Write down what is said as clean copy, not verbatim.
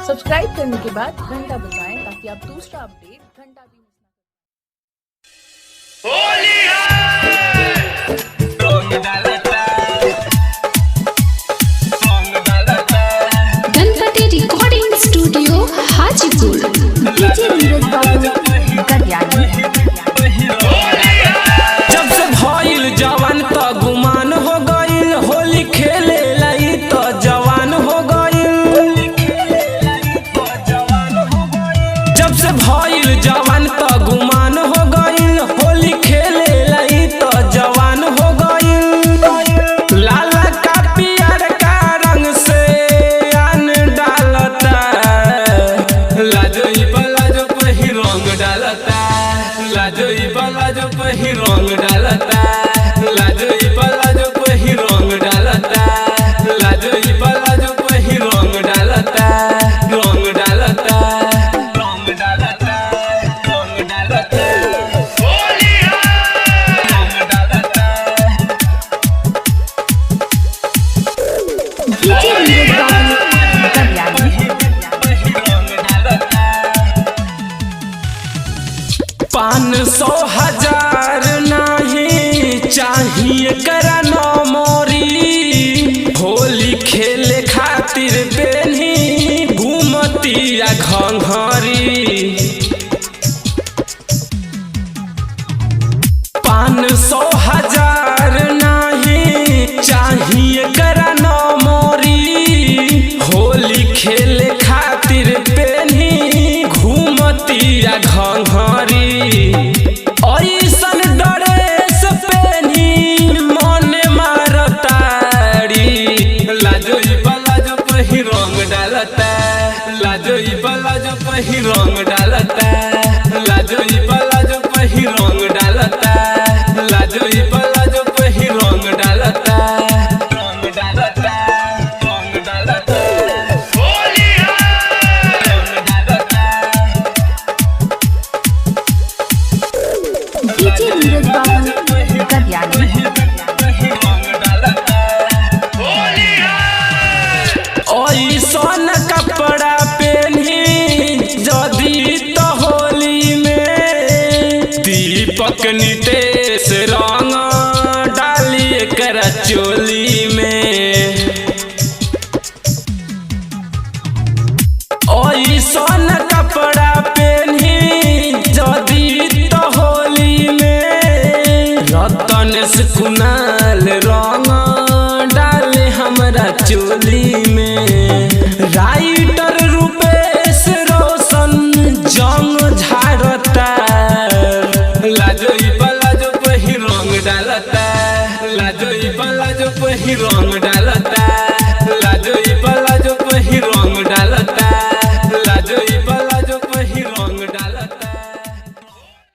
Subscribe करने के बाद घंटा बजाएं ताकि आप दूसरा अपडेट घंटा भी मिस ना करें। Ganpati recording studio Hajipur. DJ Neeraj बाबू कल्याणी। जब से भइल जवान त गुमान हो गइल, होली खेले लाई त जवान हो गइल। जब से भइल जवान त गुमान हो गइल, होली खेले लाई त जवान हो गइल। लाला का पियर का रंग से आन डालता, लाजोई बलाजो पही रंग डालता, लाजोई बलाजो पही रंग डालता, लाजोई बलाजो पही रंग डालता, लाजोई बलाजो पही रंग डालता, रंग डालता, रंग डालता, रंग डालता, रंग डालता। डीजे नीरज बाबू कल्याणी। 500 हजार नहीं चाहिए करा न मोरी, होली खेले खातिर बेनी घूमतिया घंघरी। 500 हजार नहीं चाहिए करा न मोरी, होली खेले खातिर बेनी घूमतिया घंघरी। ऐसन ड्रेस पेनी मन मारताड़ी, लाजोई बलाजो पही रंग डालता, लाजोई बलाजो पही रंग डालता, लाजोई बलाजो पही रंग डालता, लाजोई बलाजो पही रंग डालता, रंग डालता, रंग डालता, रंग डालता। डीजे नीरज बाबू कल्याणी। ऐसन कपड़ा पहनी जदी तो होली में, दीपक नितेश रंग डालिए कर चोली में। ऐसन कपड़ा पहनी जदी तो होली में, रतन से कुनाल रंग डाले हमरा चोली में। राइटर रूपेश रोशन जंग झाड़ता, लाजोई बलाजो पही रंग डालता, लाजोई बलाजो पही रंग डालता, लाजोई बलाजो पही रंग डालता।